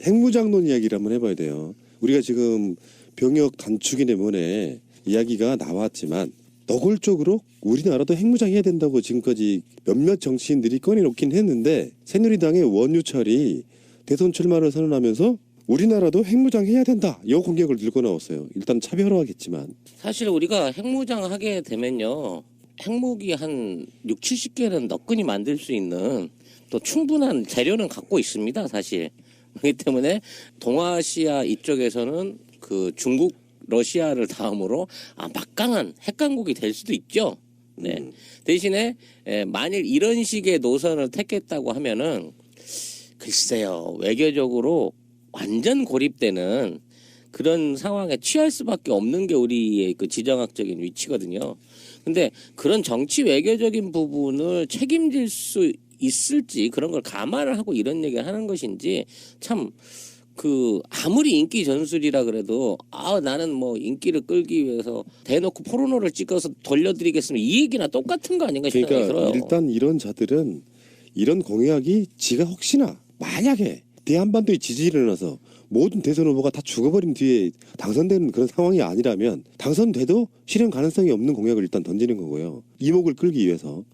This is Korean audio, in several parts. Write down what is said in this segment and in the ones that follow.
핵무장론 이야기를 한번 해봐야 돼요. 우리가 지금 병역 단축이네 뭐네 이야기가 나왔지만 노골적으로 우리나라도 핵무장해야 된다고 지금까지 몇몇 정치인들이 꺼내놓긴 했는데 새누리당의 원유철이 대선 출마를 선언하면서 우리나라도 핵무장해야 된다. 이 공약을 들고 나왔어요. 일단 차별화하겠지만. 사실 우리가 핵무장 하게 되면요. 핵무기 한 6, 70개는 너끈히 만들 수 있는 또 충분한 재료는 갖고 있습니다. 사실. 그렇기 때문에 동아시아 이쪽에서는 그 중국, 러시아를 다음으로 막강한 핵강국이 될 수도 있죠. 네. 대신에 만일 이런 식의 노선을 택했다고 하면은 글쎄요. 외교적으로 완전 고립되는 그런 상황에 취할 수밖에 없는 게 우리의 그 지정학적인 위치거든요. 근데 그런 정치 외교적인 부분을 책임질 수 있을지 그런 걸 감안을 하고 이런 얘기를 하는 것인지 참 그 아무리 인기 전술이라 그래도 나는 뭐 인기를 끌기 위해서 대놓고 포르노를 찍어서 돌려드리겠습니다. 이 얘기나 똑같은 거 아닌가 생각이 들어요. 그러니까 일단 이런 자들은 이런 공약이 지가 혹시나 만약에 대한반도에 지지를 일어나서 모든 대선 후보가 다 죽어버린 뒤에 당선되는 그런 상황이 아니라면 당선돼도 실현 가능성이 없는 공약을 일단 던지는 거고요. 이목을 끌기 위해서.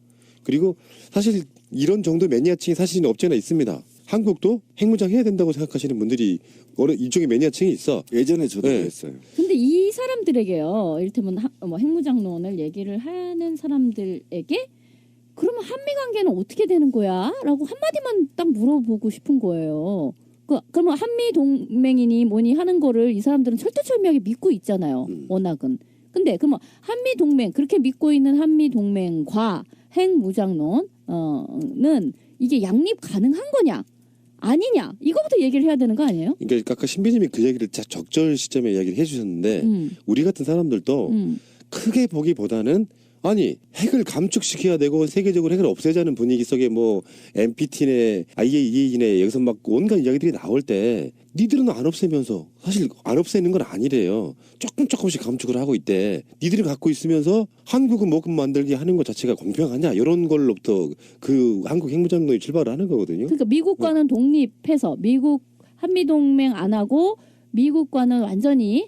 그리고 사실 이런 정도 매니아층이 사실 없지 않아 있습니다. 한국도 핵무장 해야 된다고 생각하시는 분들이 어느 이쪽에 매니아층이 있어. 예전에 저도 그랬어요. 근데 이 사람들에게요. 이를테면 핵무장론을 얘기를 하는 사람들에게 그러면 한미 관계는 어떻게 되는 거야? 라고 한마디만 딱 물어보고 싶은 거예요. 그러면 한미 동맹이니 뭐니 하는 거를 이 사람들은 철두철미하게 믿고 있잖아요. 워낙은. 근데 그러면 한미 동맹 그렇게 믿고 있는 한미 동맹과 핵무장론은 이게 양립 가능한 거냐? 아니냐? 이거부터 얘기를 해야 되는 거 아니에요? 그러니까 아까 신비님이 그 얘기를 적절 시점에 이야기를 해주셨는데 우리 같은 사람들도 크게 보기보다는 아니 핵을 감축시켜야 되고 세계적으로 핵을 없애자는 분위기 속에 뭐 NPT네 IAEA네 여기서 막 온갖 이야기들이 나올 때 니들은 안 없애면서 사실 안 없애는 건 아니래요. 조금씩 감축을 하고 있대. 니들이 갖고 있으면서 한국은 뭐금 만들게 하는 것 자체가 공평하냐 이런 걸로부터 그 한국 핵무장론이 출발을 하는 거거든요. 그러니까 미국과는 독립해서 미국 한미동맹 안 하고 미국과는 완전히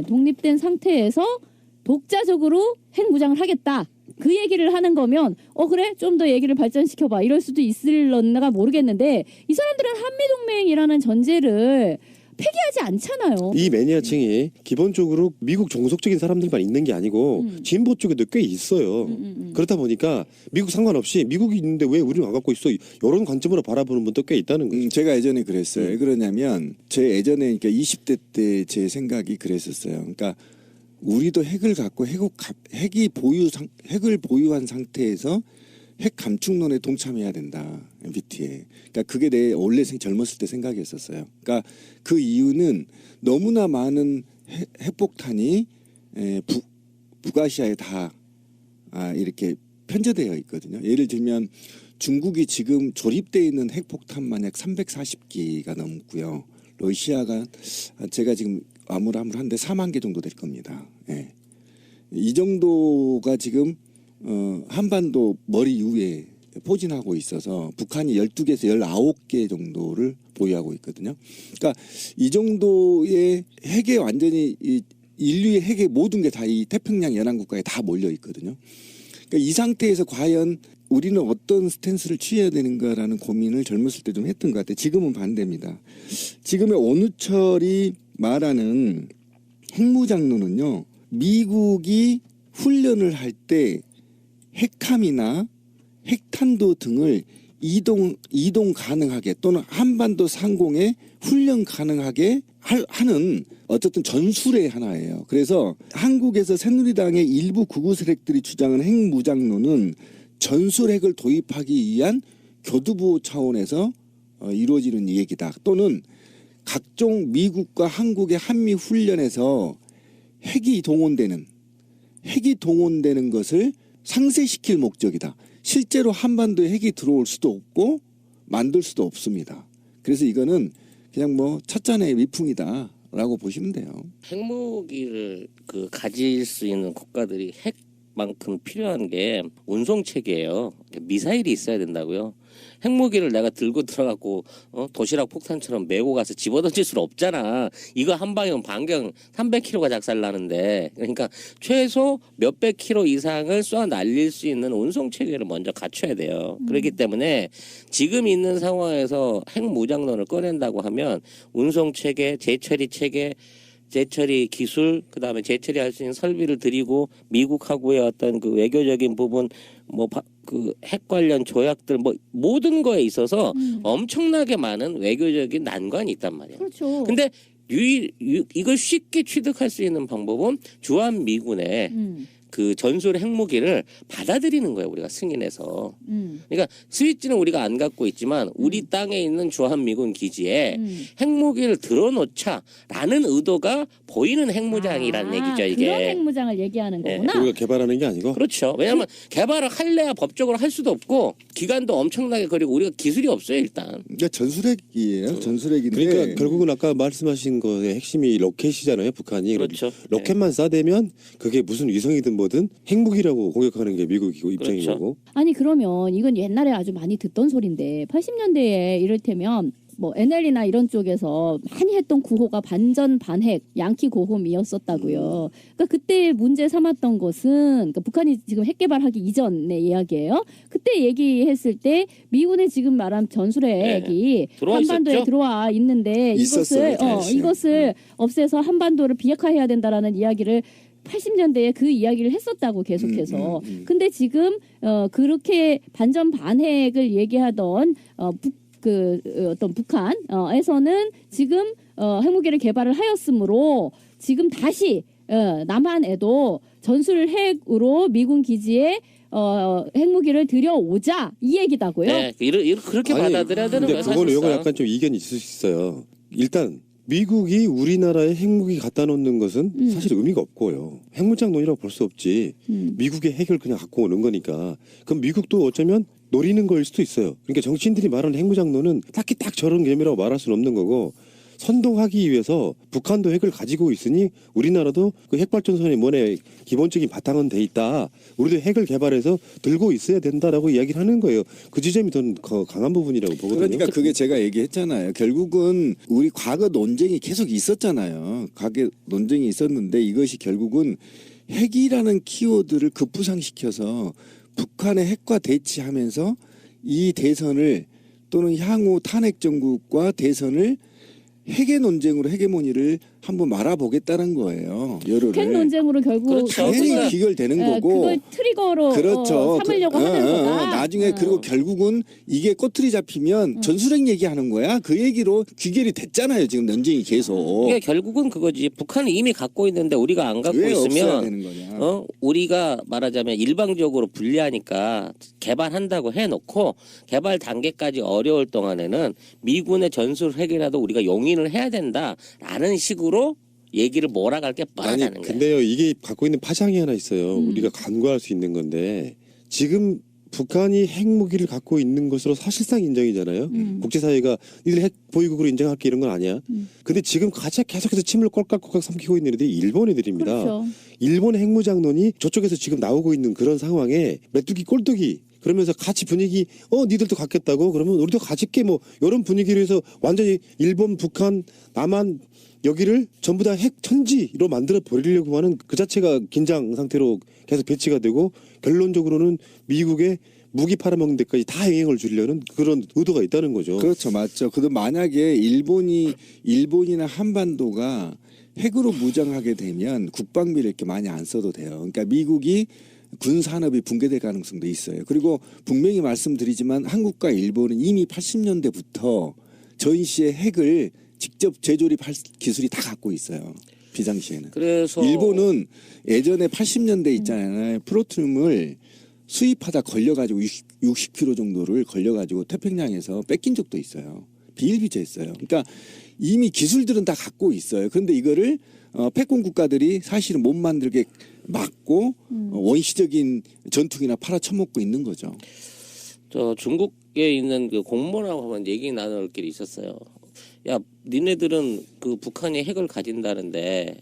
독립된 상태에서 독자적으로 핵무장을 하겠다. 그 얘기를 하는 거면 그래 좀 더 얘기를 발전시켜봐 이럴 수도 있을런가 모르겠는데 이 사람들은 한미동맹이라는 전제를 폐기하지 않잖아요. 이 매니아층이 기본적으로 미국 종속적인 사람들만 있는 게 아니고 진보 쪽에도 꽤 있어요. 그렇다 보니까 미국 상관없이 미국이 있는데 왜 우리는 안 갖고 있어 이런 관점으로 바라보는 분도 꽤 있다는 거죠. 제가 예전에 그랬어요. 왜 그러냐면 제 예전에 그러니까 20대 때 제 생각이 그랬었어요. 그러니까 우리도 핵을 갖고 핵을 보유한 상태에서 핵 감축론에 동참해야 된다. MBT에. 그러니까 그게 내 원래 젊었을 때 생각이었었어요. 그러니까 그 이유는 너무나 많은 핵폭탄이 북아시아에 다 이렇게 편제되어 있거든요. 예를 들면 중국이 지금 조립되어 있는 핵폭탄 만약 340기가 넘고요. 러시아가 제가 지금 아무한데 4만 개 정도 될 겁니다. 예. 이 정도가 지금 한반도 머리 위에 포진하고 있어서 북한이 12개에서 19개 정도를 보유하고 있거든요. 그러니까 이 정도의 핵에 완전히 인류의 핵의 모든 게 다 이 태평양 연안국가에 다 몰려 있거든요. 그러니까 이 상태에서 과연 우리는 어떤 스탠스를 취해야 되는가라는 고민을 젊었을 때 좀 했던 것 같아요. 지금은 반대입니다. 지금의 원우철이 말하는 핵무장론은요. 미국이 훈련을 할 때 핵함이나 핵탄도 등을 이동 가능하게 또는 한반도 상공에 훈련 가능하게 하는 어쨌든 전술의 하나예요. 그래서 한국에서 새누리당의 일부 극우 세력들이 주장하는 핵무장론은 전술핵을 도입하기 위한 교두보 차원에서 이루어지는 얘기다. 또는 각종 미국과 한국의 한미 훈련에서 핵이 동원되는 것을 상쇄시킬 목적이다. 실제로 한반도에 핵이 들어올 수도 없고 만들 수도 없습니다. 그래서 이거는 그냥 뭐 첫잔의 위풍이다라고 보시면 돼요. 핵무기를 가질 수 있는 국가들이 핵 만큼 필요한 게 운송 체계예요. 미사일이 있어야 된다고요. 핵무기를 내가 들고 들어가고 도시락 폭탄처럼 메고 가서 집어던질 수는 없잖아. 이거 한 방이면 반경 300km가 작살나는데, 그러니까 최소 몇백 킬로 이상을 쏘아 날릴 수 있는 운송 체계를 먼저 갖춰야 돼요. 그렇기 때문에 지금 있는 상황에서 핵무장론을 꺼낸다고 하면 운송 체계, 재처리 체계, 재처리 기술, 그다음에 재처리할 수 있는 설비를 들이고 미국하고의 어떤 그 외교적인 부분, 뭐 그 핵 관련 조약들, 뭐 모든 거에 있어서 엄청나게 많은 외교적인 난관이 있단 말이에요. 그렇죠. 근데 이걸 쉽게 취득할 수 있는 방법은 주한 미군의 그 전술 핵무기를 받아들이는 거예요. 우리가 승인해서. 그러니까 스위치는 우리가 안 갖고 있지만 우리 땅에 있는 주한미군 기지에 핵무기를 들어놓자라는 의도가 보이는 핵무장이라는 얘기죠. 이게. 그런 핵무장을 얘기하는 네. 거구나. 우리가 개발하는 게 아니고. 그렇죠. 왜냐하면 개발을 할래야 법적으로 할 수도 없고 기간도 엄청나게 걸리고 우리가 기술이 없어요 일단. 그러니까 전술핵이에요. 전술핵인데. 그러니까 결국은 아까 말씀하신 거의 핵심이 로켓이잖아요. 북한이. 그렇죠. 로켓만 쏴대면 그게 무슨 위성이든 뭐든 핵무기라고 공격하는 게 미국이고 입장인 그렇죠. 거고. 아니 그러면 이건 옛날에 아주 많이 듣던 소리인데 80년대에 이를테면 뭐 NL이나 이런 쪽에서 많이 했던 구호가 반전 반핵 양키 고홈이었었다고요. 그러니까 그때 문제 삼았던 것은 그러니까 북한이 지금 핵 개발하기 이전의 이야기예요. 그때 얘기했을 때 미군의 지금 말한 전술핵이 들어와 한반도에 있었죠? 들어와 있는데 있었어요, 당시에. 이것을 없애서 한반도를 비핵화해야 된다라는 이야기를 80년대에 그 이야기를 했었다고 계속해서. 근데 지금 그렇게 반전 반핵을 얘기하던 어떤 북한에서는 지금 핵무기를 개발을 하였으므로 지금 다시 남한에도 전술 핵으로 미군 기지에 핵무기를 들여오자 이 얘기다고요. 네, 그렇게 받아들여야 되는 거예요. 근데 그거는 이거 사실상. 약간 좀 이견이 있을 수 있어요. 일단 미국이 우리나라에 핵무기 갖다 놓는 것은 사실 의미가 없고요. 핵무장론이라고 볼 수 없지. 미국의 핵을 그냥 갖고 오는 거니까. 그럼 미국도 어쩌면 노리는 거일 수도 있어요. 그러니까 정치인들이 말하는 핵무장론은 딱히 딱 저런 개념이라고 말할 수는 없는 거고, 선동하기 위해서 북한도 핵을 가지고 있으니 우리나라도 그 핵발전소의 원의 기본적인 바탕은 돼 있다. 우리도 핵을 개발해서 들고 있어야 된다라고 이야기를 하는 거예요. 그 지점이 더 강한 부분이라고 보거든요. 그러니까 그게 제가 얘기했잖아요. 결국은 우리 과거 논쟁이 계속 있었잖아요. 과거 논쟁이 있었는데 이것이 결국은 핵이라는 키워드를 급부상시켜서 북한의 핵과 대치하면서 이 대선을 또는 향후 탄핵 정국과 대선을 핵의 논쟁으로 헤게모니를 한번 말아보겠다는 거예요. 여론을. 핵 논쟁으로 결국 그렇죠. 당연히 그걸, 귀결되는 거고. 그걸 트리거로 그렇죠. 삼으려고 하는 거다. 나중에 그리고 결국은 이게 꼬투리 잡히면 전술핵 얘기하는 거야. 그 얘기로 귀결이 됐잖아요. 지금 논쟁이 계속. 이게 결국은 그거지. 북한이 이미 갖고 있는데 우리가 안 갖고 왜 없어야 있으면 되는 거냐. 우리가 말하자면 일방적으로 불리하니까 개발한다고 해놓고 개발 단계까지 어려울 동안에는 미군의 전술 핵이라도 우리가 용인을 해야 된다라는 식으로 얘기를 몰아갈 게 뻔하다는 거예요. 근데요, 이게 갖고 있는 파장이 하나 있어요. 우리가 간과할 수 있는 건데, 지금 북한이 핵무기를 갖고 있는 것으로 사실상 인정이잖아요. 국제사회가 니들 핵 보유국으로 인정할게 이런 건 아니야. 근데 지금 가장 계속해서 침을 꼴깍꼴깍 삼키고 있는 애들이 일본 애들입니다. 그렇죠. 일본 핵무장론이 저쪽에서 지금 나오고 있는 그런 상황에 메뚜기 꼴뚜기 그러면서 같이 분위기 니들도 갖겠다고 그러면 우리도 가질게 뭐 이런 분위기로 해서 완전히 일본, 북한, 남한 여기를 전부 다 핵 천지로 만들어 버리려고 하는 그 자체가 긴장 상태로 계속 배치가 되고 결론적으로는 미국의 무기 팔아먹는 데까지 다 영향을 주려는 그런 의도가 있다는 거죠. 그렇죠. 맞죠. 그도 만약에 일본이나 한반도가 핵으로 무장하게 되면 국방비를 이렇게 많이 안 써도 돼요. 그러니까 미국이 군 산업이 붕괴될 가능성도 있어요. 그리고 분명히 말씀드리지만 한국과 일본은 이미 80년대부터 전시의 핵을 직접 재조립할 기술이 다 갖고 있어요. 비상시에는. 그래서 일본은 예전에 80년대 있잖아요. 플루토늄을 수입하다 걸려가지고 60kg 정도를 걸려가지고 태평양에서 뺏긴 적도 있어요. 비일비재했어요. 그러니까 이미 기술들은 다 갖고 있어요. 그런데 이거를 패권 국가들이 사실은 못 만들게 막고 원시적인 전투기나 팔아쳐먹고 있는 거죠. 저 중국에 있는 그 공무원하고 한번 얘기 나눌 길이 있었어요. 야, 니네들은 그 북한이 핵을 가진다는데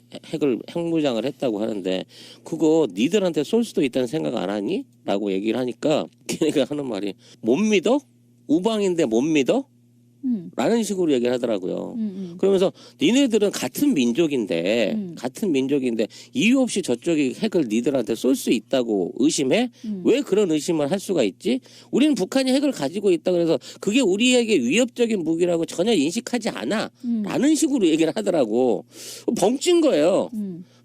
핵무장을 했다고 하는데 그거 니들한테 쏠 수도 있다는 생각 안 하니? 라고 얘기를 하니까 걔네가 하는 말이 못 믿어? 우방인데 못 믿어? 라는 식으로 얘기를 하더라고요. 그러면서 니네들은 같은 민족인데 이유 없이 저쪽이 핵을 니들한테 쏠 수 있다고 의심해? 왜 그런 의심을 할 수가 있지? 우리는 북한이 핵을 가지고 있다 그래서 그게 우리에게 위협적인 무기라고 전혀 인식하지 않아. 라는 식으로 얘기를 하더라고. 벙찐 거예요.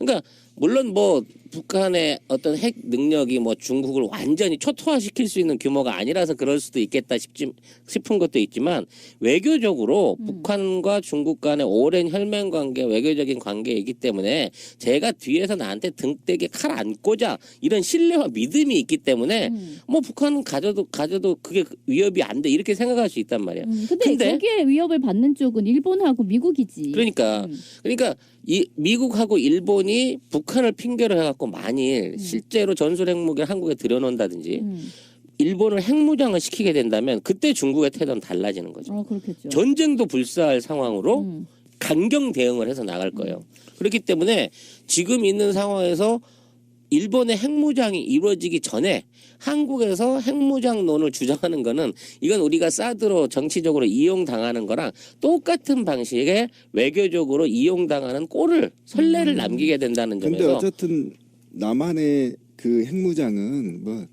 그러니까 물론 뭐 북한의 어떤 핵 능력이 뭐 중국을 완전히 초토화시킬 수 있는 규모가 아니라서 그럴 수도 있겠다 싶은 것도 있지만 외교적으로 북한과 중국 간의 오랜 혈맹 관계, 외교적인 관계이기 때문에 제가 뒤에서 나한테 등대게 칼 안 꽂아 이런 신뢰와 믿음이 있기 때문에 뭐 북한은 가져도 그게 위협이 안 돼 이렇게 생각할 수 있단 말이야. 근데 거기에 위협을 받는 쪽은 일본하고 미국이지. 그러니까 이 미국하고 일본이 북한을 핑계로 해갖고 만일 실제로 전술 핵무기를 한국에 들여놓는다든지 일본을 핵무장을 시키게 된다면 그때 중국의 태도는 달라지는 거죠. 그렇겠죠. 전쟁도 불사할 상황으로 강경 대응을 해서 나갈 거예요. 그렇기 때문에 지금 있는 상황에서 일본의 핵무장이 이루어지기 전에 한국에서 핵무장론을 주장하는 거는 이건 우리가 사드로 정치적으로 이용당하는 거랑 똑같은 방식의 외교적으로 이용당하는 꼴을 선례를 남기게 된다는 점에서. 근데 어쨌든 남한의 그 핵무장은 뭐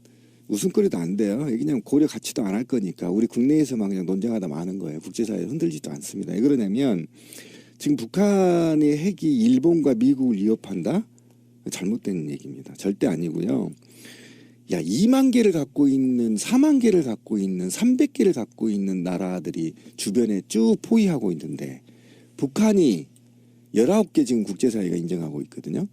웃음거리도 안 돼요. 그냥 고려 가치도 안 할 거니까 우리 국내에서만 그냥 논쟁하다 마는 거예요. 국제사회 흔들지도 않습니다. 왜 그러냐면 지금 북한의 핵이 일본과 미국을 위협한다? 잘못된 얘기입니다. 절대 아니고요. 야, 2만 개를 갖고 있는 4만 개를 갖고 있는 300개를 갖고 있는 나라들이 주변에 쭉 포위하고 있는데 북한이 19개 지금 국제사회가 인정하고 있거든요.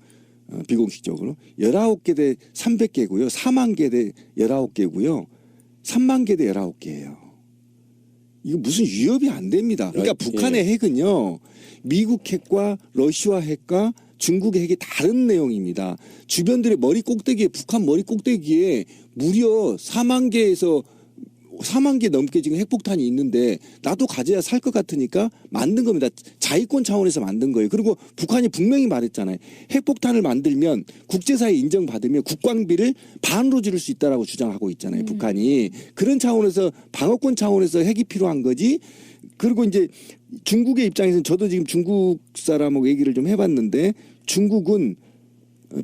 비공식적으로 19개 대 300개고요. 4만 개 대 19개고요. 3만 개 대 19개예요. 이거 무슨 위협이 안 됩니다. 그러니까 북한의 핵은요. 미국 핵과 러시아 핵과 중국의 핵이 다른 내용입니다. 주변들의 머리 꼭대기에 북한 머리 꼭대기에 무려 4만 개 넘게 지금 핵폭탄이 있는데 나도 가져야 살 것 같으니까 만든 겁니다. 자위권 차원에서 만든 거예요. 그리고 북한이 분명히 말했잖아요. 핵폭탄을 만들면 국제사회 인정받으면 국방비를 반으로 줄일 수 있다라고 주장하고 있잖아요. 북한이. 그런 차원에서 방어권 차원에서 핵이 필요한 거지. 그리고 이제 중국의 입장에서는 저도 지금 중국 사람하고 얘기를 좀 해봤는데 중국은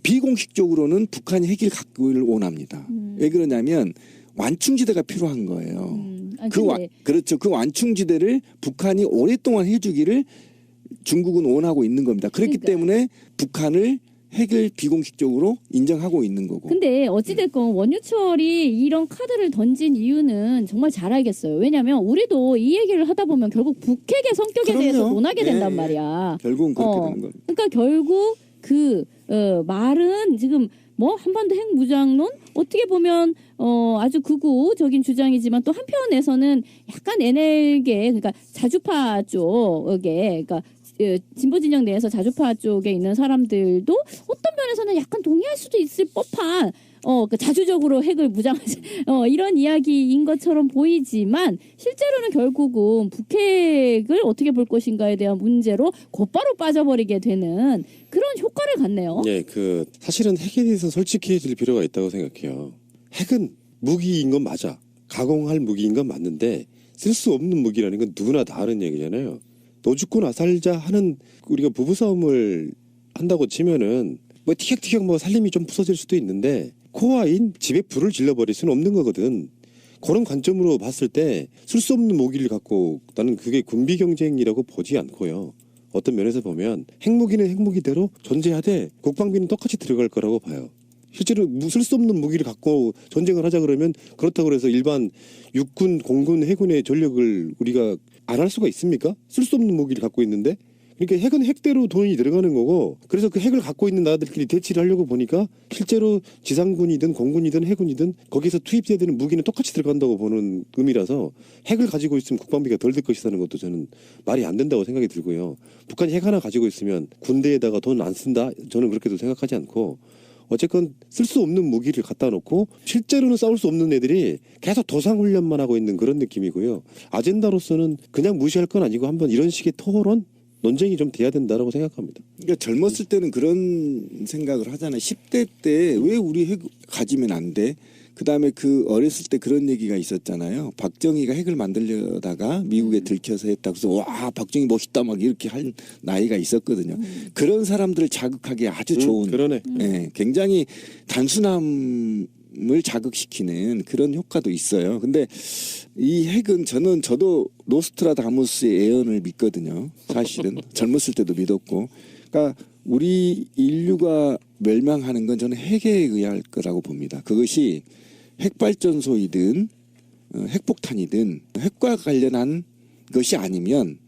비공식적으로는 북한이 핵을 갖기를 원합니다. 왜 그러냐면 완충지대가 필요한 거예요. 그렇죠. 그 완충지대를 북한이 오랫동안 해주기를 중국은 원하고 있는 겁니다. 그렇기 때문에 북한을 핵을 비공식적으로 인정하고 있는 거고. 근데 어찌됐건 원유철이 이런 카드를 던진 이유는 정말 잘 알겠어요. 왜냐하면 우리도 이 얘기를 하다 보면 결국 북핵의 성격에 대해서 논하게 된단 말이야. 결국은 그렇게 되는 겁니다. 그러니까 결국 그 말은 지금 뭐 한반도 핵무장론 어떻게 보면 아주 극우적인 주장이지만 또 한편에서는 약간 NL계 그러니까 자주파 쪽에 그러니까 진보 진영 내에서 자주파 쪽에 있는 사람들도 어떤 면에서는 약간 동의할 수도 있을 법한 그 자주적으로 핵을 무장하지 이런 이야기인 것처럼 보이지만 실제로는 결국은 북핵을 어떻게 볼 것인가에 대한 문제로 곧바로 빠져버리게 되는 그런 효과를 갖네요. 네, 사실은 핵에 대해서 솔직해질 필요가 있다고 생각해요. 핵은 무기인 건 맞아. 가공할 무기인 건 맞는데 쓸 수 없는 무기라는 건 누구나 다 아는 얘기잖아요. 너 죽고 나 살자 하는 우리가 부부싸움을 한다고 치면은 뭐 티격태격 뭐 살림이 좀 부서질 수도 있는데 코어인 집에 불을 질러버릴 수는 없는 거거든. 그런 관점으로 봤을 때 쓸 수 없는 무기를 갖고 나는 그게 군비 경쟁이라고 보지 않고요. 어떤 면에서 보면 핵무기는 핵무기대로 존재하되 국방비는 똑같이 들어갈 거라고 봐요. 실제로 쓸 수 없는 무기를 갖고 전쟁을 하자 그러면 그렇다고 해서 일반 육군, 공군, 해군의 전력을 우리가 안 할 수가 있습니까? 쓸 수 없는 무기를 갖고 있는데. 그러니까 핵은 핵대로 돈이 들어가는 거고 그래서 그 핵을 갖고 있는 나라들끼리 대치를 하려고 보니까 실제로 지상군이든 공군이든 해군이든 거기서 투입돼야 되는 무기는 똑같이 들어간다고 보는 의미라서 핵을 가지고 있으면 국방비가 덜 들 것이라는 것도 저는 말이 안 된다고 생각이 들고요. 북한이 핵 하나 가지고 있으면 군대에다가 돈 안 쓴다? 저는 그렇게도 생각하지 않고 어쨌건 쓸 수 없는 무기를 갖다 놓고 실제로는 싸울 수 없는 애들이 계속 도상 훈련만 하고 있는 그런 느낌이고요. 아젠다로서는 그냥 무시할 건 아니고 한번 이런 식의 토론 논쟁이 좀 돼야 된다라고 생각합니다. 그러니까 젊었을 때는 그런 생각을 하잖아요. 10대 때 왜 우리 핵 가지면 안 돼? 그다음에 그 어렸을 때 그런 얘기가 있었잖아요. 박정희가 핵을 만들려다가 미국에 들켜서 했다. 그래서 와 박정희 멋있다 막 이렇게 한 나이가 있었거든요. 그런 사람들을 자극하기 아주 좋은 그러네. 예, 굉장히 단순함을 자극시키는 그런 효과도 있어요. 근데 이 핵은 저도 노스트라다무스의 예언을 믿거든요. 사실은 젊었을 때도 믿었고, 그러니까 우리 인류가 멸망하는 건 저는 핵에 의할 거라고 봅니다. 그것이 핵발전소이든 핵폭탄이든 핵과 관련한 것이 아니면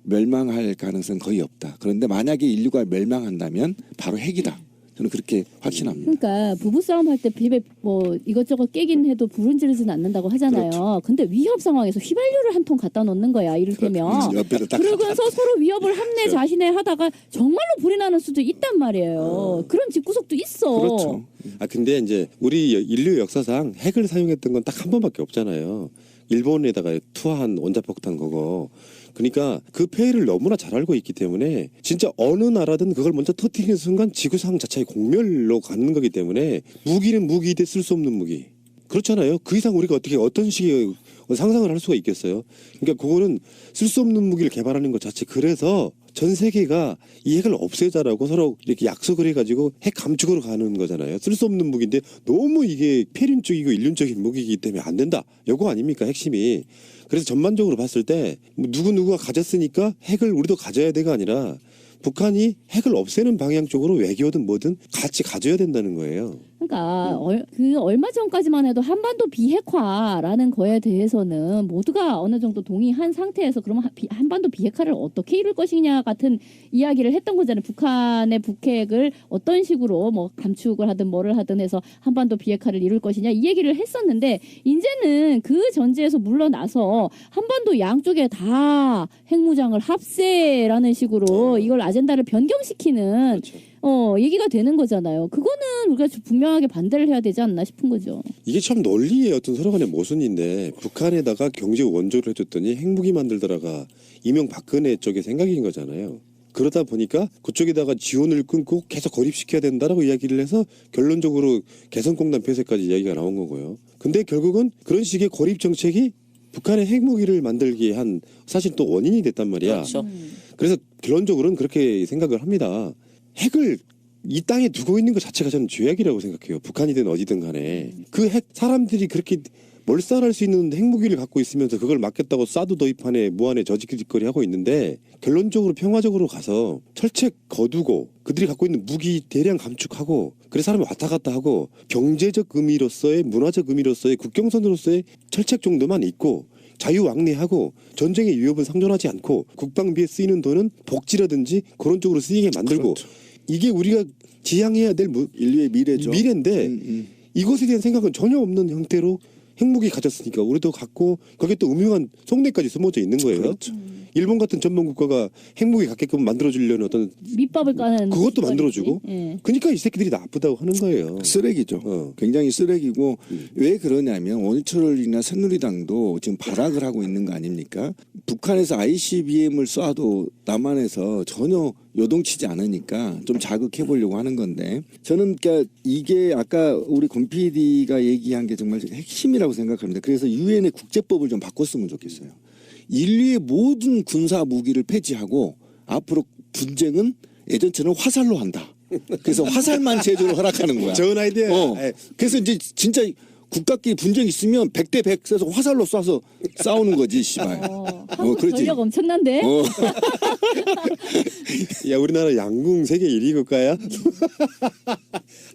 멸망할 가능성은 거의 없다. 그런데 만약에 인류가 멸망한다면 바로 핵이다. 저는 그렇게 확신합니다. 그러니까 부부싸움 할 때 비배 뭐 이것저것 깨긴 해도 불은 지르지는 않는다고 하잖아요. 그렇죠. 근데 위협 상황에서 휘발유를 한 통 갖다 놓는 거야. 이를테면. 옆에다 딱 그러면서 서로 위협을 함내 자신의 하다가 정말로 불이 나는 수도 있단 말이에요. 그런 집구석도 있어. 그렇죠. 근데 이제 우리 인류 역사상 핵을 사용했던 건 딱 한 번밖에 없잖아요. 일본에다가 투하한 원자폭탄 그거. 그러니까 그 폐해를 너무나 잘 알고 있기 때문에 진짜 어느 나라든 그걸 먼저 터뜨리는 순간 지구상 자체의 공멸로 가는 거기 때문에 무기는 무기인데 쓸 수 없는 무기. 그렇잖아요. 그 이상 우리가 어떻게 어떤 식의 상상을 할 수가 있겠어요. 그러니까 그거는 쓸 수 없는 무기를 개발하는 것 자체. 그래서 전 세계가 이 핵을 없애자라고 서로 이렇게 약속을 해가지고 핵 감축으로 가는 거잖아요. 쓸 수 없는 무기인데 너무 이게 폐륜적이고 인륜적인 무기이기 때문에 안 된다. 요거 아닙니까 핵심이. 그래서 전반적으로 봤을 때 누구누구가 가졌으니까 핵을 우리도 가져야 돼가 아니라 북한이 핵을 없애는 방향 쪽으로 외교든 뭐든 같이 가져야 된다는 거예요. 그러니까 그 얼마 전까지만 해도 한반도 비핵화라는 거에 대해서는 모두가 어느 정도 동의한 상태에서 그러면 한반도 비핵화를 어떻게 이룰 것이냐 같은 이야기를 했던 거잖아요. 북한의 북핵을 어떤 식으로 뭐 감축을 하든 뭐를 하든 해서 한반도 비핵화를 이룰 것이냐 이 얘기를 했었는데 이제는 그 전제에서 물러나서 한반도 양쪽에 다 핵무장을 합세라는 식으로 이걸 아젠다를 변경시키는 그렇죠. 얘기가 되는 거잖아요. 그거는 우리가 분명하게 반대를 해야 되지 않나 싶은 거죠. 이게 참 논리의 어떤 서로 간의 모순인데 북한에다가 경제 원조를 해줬더니 핵무기 만들다가 이명박근혜 쪽의 생각인 거잖아요. 그러다 보니까 그쪽에다가 지원을 끊고 계속 고립시켜야 된다라고 이야기를 해서 결론적으로 개성공단 폐쇄까지 이야기가 나온 거고요. 근데 결국은 그런 식의 고립 정책이 북한의 핵무기를 만들게 한 사실 또 원인이 됐단 말이야. 그렇죠. 그래서 결론적으로는 그렇게 생각을 합니다. 핵을 이 땅에 두고 있는 것 자체가 저는 죄악이라고 생각해요. 북한이든 어디든 간에. 그 핵 사람들이 그렇게 몰살할 수 있는 핵무기를 갖고 있으면서 그걸 막겠다고 사드 도입안에 무한에 저짓거리 하고 있는데 결론적으로 평화적으로 가서 철책 거두고 그들이 갖고 있는 무기 대량 감축하고 그래서 사람이 왔다 갔다 하고 경제적 의미로서의 문화적 의미로서의 국경선으로서의 철책 정도만 있고 자유왕래하고 전쟁의 위협은 상존하지 않고 국방비에 쓰이는 돈은 복지라든지 그런 쪽으로 쓰이게 만들고 그렇죠. 이게 우리가 지향해야 될 인류의 미래죠. 미래인데 이것에 대한 생각은 전혀 없는 형태로 핵무기 가졌으니까 우리도 갖고 거기에 또 음흉한 속내까지 숨어져 있는 거예요. 그렇죠. 일본 같은 전문 국가가 핵무기 갖게끔 만들어주려는 어떤 밑밥을 까는 그것도 만들어주고 예. 그러니까 이 새끼들이 나쁘다고 하는 거예요. 쓰레기죠. 굉장히 쓰레기고 왜 그러냐면 원유철이나 새누리당도 지금 발악을 하고 있는 거 아닙니까? 북한에서 ICBM을 쏴도 남한에서 전혀 요동치지 않으니까 좀 자극해 보려고 하는 건데 저는 그러니까 이게 아까 우리 권 PD가 얘기한 게 정말 핵심이라고 생각합니다. 그래서 유엔의 국제법을 좀 바꿨으면 좋겠어요. 인류의 모든 군사 무기를 폐지하고 앞으로 분쟁은 예전처럼 화살로 한다. 그래서 화살만 제조를 허락하는 거야. 좋은 아이디어. 그래서 이제 진짜 국가끼리 분쟁 있으면 100대 100 써서 화살로 쏴서 싸우는 거지, 씨발. 한국 그렇지. 전력 엄청난데? 야 우리나라 양궁 세계 1위 국가야?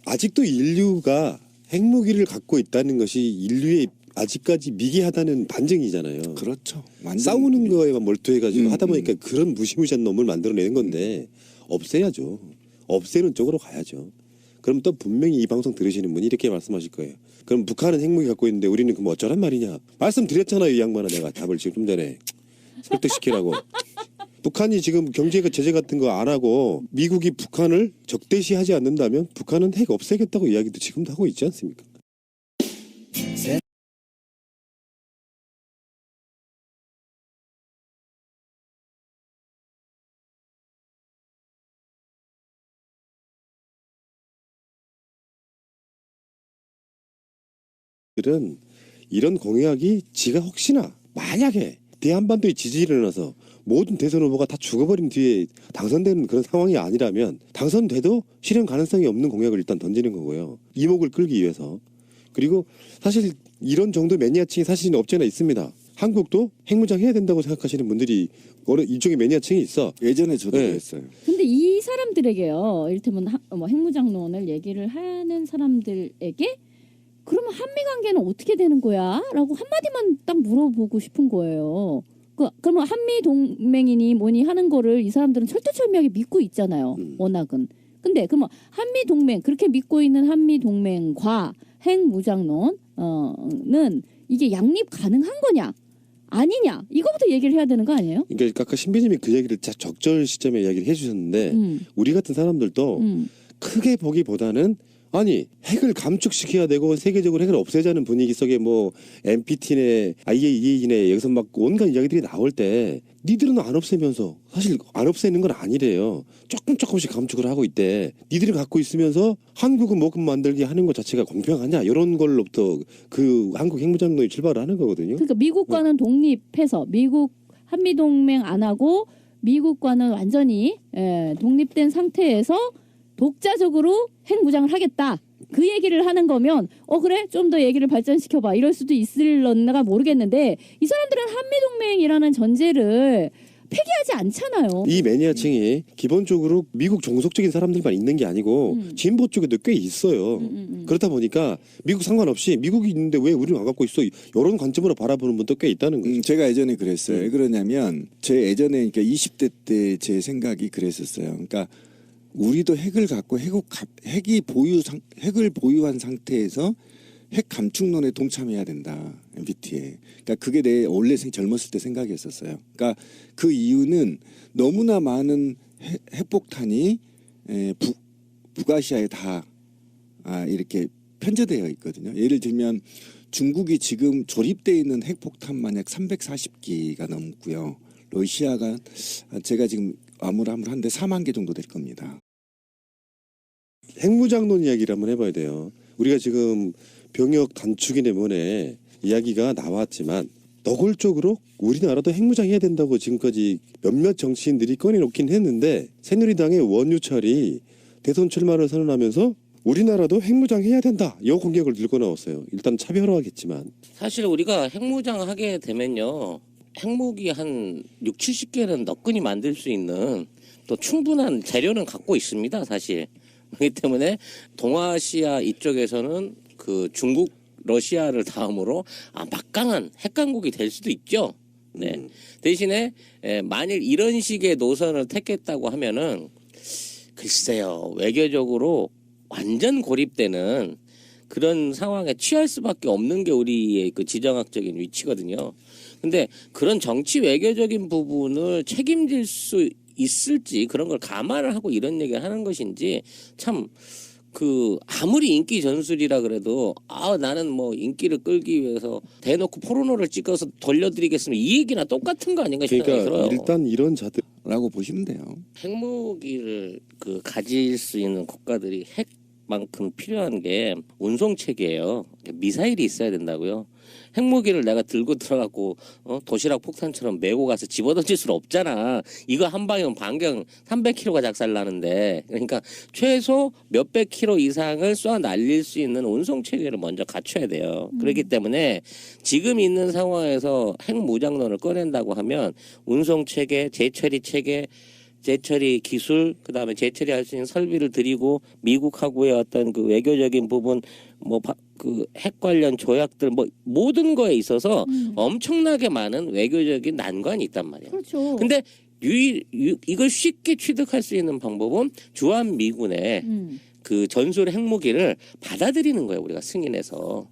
아직도 인류가 핵무기를 갖고 있다는 것이 인류의 아직까지 미개하다는 반증이잖아요. 그렇죠. 싸우는 거에만 몰두해가지고 하다 보니까 그런 무시무시한 놈을 만들어내는 건데 없애야죠. 없애는 쪽으로 가야죠. 그럼 또 분명히 이 방송 들으시는 분이 이렇게 말씀하실 거예요. 그럼 북한은 핵무기 갖고 있는데 우리는 그럼 어쩌란 말이냐. 말씀드렸잖아요. 이 양반아 내가 답을 지금 좀 전에 설득시키라고. 북한이 지금 경제 제재 같은 거 안 하고 미국이 북한을 적대시하지 않는다면 북한은 핵 없애겠다고 이야기도 지금도 하고 있지 않습니까? 들은 이런 공약이 지가 혹시나 만약에 대한반도에 지진이 일어나서 모든 대선 후보가 다 죽어버린 뒤에 당선되는 그런 상황이 아니라면 당선돼도 실현 가능성이 없는 공약을 일단 던지는 거고요. 이목을 끌기 위해서. 그리고 사실 이런 정도 매니아층이 사실은 없지 않아 있습니다. 한국도 핵무장 해야 된다고 생각하시는 분들이 어느 일종의 매니아층이 있어. 예전에 저도 네. 그랬어요. 근데 이 사람들에게요. 이를테면 뭐 핵무장론을 얘기를 하는 사람들에게 그러면 한미 관계는 어떻게 되는 거야? 라고 한마디만 딱 물어보고 싶은 거예요. 그러면 한미 동맹이니 뭐니 하는 거를 이 사람들은 철두철미하게 믿고 있잖아요. 워낙은. 근데 그러면 한미 동맹 그렇게 믿고 있는 한미 동맹과 핵무장론은 이게 양립 가능한 거냐? 아니냐? 이거부터 얘기를 해야 되는 거 아니에요? 그러니까 아까 신비님이 그 얘기를 적절 시점에 이야기를 해주셨는데 우리 같은 사람들도 크게 보기보다는 아니 핵을 감축시켜야 되고 세계적으로 핵을 없애자는 분위기 속에 뭐 NPT네 IAEA네 여기서 막 온갖 이야기들이 나올 때 니들은 안 없애면서 사실 안 없애는 건 아니래요. 조금씩 감축을 하고 있대. 니들이 갖고 있으면서 한국은 뭐금 만들기 하는 것 자체가 공평하냐 이런 걸로부터 그 한국 핵무장론이 출발을 하는 거거든요. 그러니까 미국과는 독립해서 미국 한미동맹 안 하고 미국과는 완전히 독립된 상태에서 독자적으로 핵무장을 하겠다. 그 얘기를 하는 거면 그래 좀 더 얘기를 발전시켜봐 이럴 수도 있을런가 모르겠는데 이 사람들은 한미동맹이라는 전제를 폐기하지 않잖아요. 이 매니아층이 기본적으로 미국 종속적인 사람들만 있는 게 아니고 진보 쪽에도 꽤 있어요. 그렇다 보니까 미국 상관없이 미국이 있는데 왜 우리는 안 갖고 있어 이런 관점으로 바라보는 분도 꽤 있다는 거죠. 제가 예전에 그랬어요. 왜 그러냐면 제 예전에 그러니까 20대 때 제 생각이 그랬었어요. 그러니까 우리도 핵을 갖고 핵을 보유한 상태에서 핵 감축론에 동참해야 된다. NPT에. 그러니까 그게 내 원래 젊었을 때 생각이었었어요. 그러니까 그 이유는 너무나 많은 핵폭탄이 북아시아에 다 이렇게 편제되어 있거든요. 예를 들면 중국이 지금 조립되어 있는 핵폭탄 만약 340기가 넘고요. 러시아가 제가 지금 아무한데 4만 개 정도 될 겁니다. 핵무장론 이야기를 한번 해봐야 돼요. 우리가 지금 병역 단축이네 뭐네 이야기가 나왔지만 노골적으로 우리나라도 핵무장해야 된다고 지금까지 몇몇 정치인들이 꺼내놓긴 했는데 새누리당의 원유철이 대선 출마를 선언하면서 우리나라도 핵무장해야 된다. 이 공약을 들고 나왔어요. 일단 차별화하겠지만 사실 우리가 핵무장 하게 되면요. 핵무기 한 6, 70개는 너끈히 만들 수 있는 또 충분한 재료는 갖고 있습니다, 사실. 그렇기 때문에 동아시아 이쪽에서는 그 중국, 러시아를 다음으로 막강한 핵강국이 될 수도 있죠. 네. 대신에 만일 이런 식의 노선을 택했다고 하면은 글쎄요, 외교적으로 완전 고립되는 그런 상황에 취할 수밖에 없는 게 우리의 그 지정학적인 위치거든요. 근데 그런 정치 외교적인 부분을 책임질 수 있을지 그런 걸 감안을 하고 이런 얘기를 하는 것인지 참 그 아무리 인기 전술이라 그래도 나는 뭐 인기를 끌기 위해서 대놓고 포르노를 찍어서 돌려드리겠으면 이 얘기나 똑같은 거 아닌가 생각이 들어요. 그러니까 일단 이런 라고 보시면 돼요. 핵무기를 그 가질 수 있는 국가들이 핵만큼 필요한 게 운송 체계예요. 미사일이 있어야 된다고요. 핵무기를 내가 들고 들어가고 도시락 폭탄처럼 메고 가서 집어던질 수는 없잖아. 이거 한 방이면 반경 300km가 작살나는데 그러니까 최소 몇백 킬로 이상을 쏴 날릴 수 있는 운송 체계를 먼저 갖춰야 돼요. 그렇기 때문에 지금 있는 상황에서 핵무장론을 꺼낸다고 하면 운송 체계, 재처리 체계 재처리 기술, 그다음에 재처리할 수 있는 설비를 들이고 미국하고의 어떤 그 외교적인 부분, 뭐 그 핵 관련 조약들, 뭐 모든 거에 있어서 엄청나게 많은 외교적인 난관이 있단 말이에요. 그렇죠. 근데 이걸 쉽게 취득할 수 있는 방법은 주한 미군의 그 전술 핵무기를 받아들이는 거예요. 우리가 승인해서.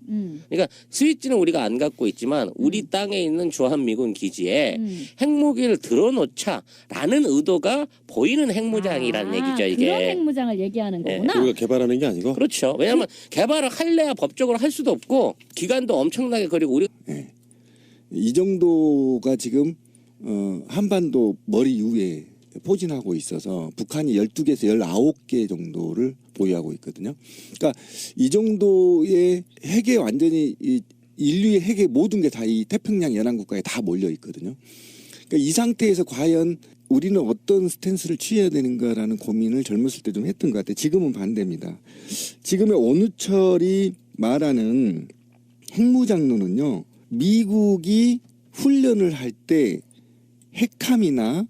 그러니까 스위치는 우리가 안 갖고 있지만 우리 땅에 있는 주한미군 기지에 핵무기를 들어놓자라는 의도가 보이는 핵무장이라는 얘기죠. 이게. 그런 핵무장을 얘기하는 네. 거구나. 우리가 개발하는 게 아니고. 그렇죠. 왜냐하면 개발을 할래야 법적으로 할 수도 없고 기간도 엄청나게 걸리고 우리 이 정도가 지금 한반도 머리 위에 포진하고 있어서 북한이 12개에서 19개 정도를 보유하고 있거든요. 그러니까 이 정도의 핵에 완전히 인류의 핵의 모든 게 다 이 태평양 연안국가에 다 몰려 있거든요. 그러니까 이 상태에서 과연 우리는 어떤 스탠스를 취해야 되는가라는 고민을 젊었을 때 좀 했던 것 같아요. 지금은 반대입니다. 지금의 오누철이 말하는 핵무장론은요. 미국이 훈련을 할 때 핵함이나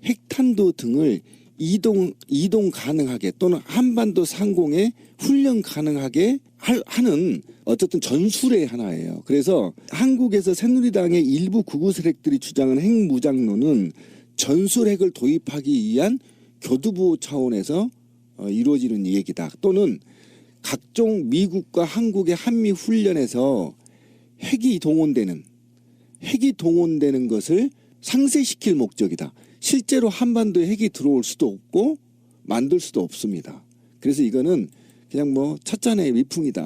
핵탄도 등을 이동 가능하게 또는 한반도 상공에 훈련 가능하게 하는 어쨌든 전술의 하나예요. 그래서 한국에서 새누리당의 일부 극우 세력들이 주장하는 핵무장론은 전술핵을 도입하기 위한 교두보 차원에서 이루어지는 얘기다. 또는 각종 미국과 한국의 한미 훈련에서 핵이 동원되는 것을 상쇄시킬 목적이다. 실제로 한반도에 핵이 들어올 수도 없고 만들 수도 없습니다. 그래서 이거는 그냥 뭐 찻잔의 위풍이다.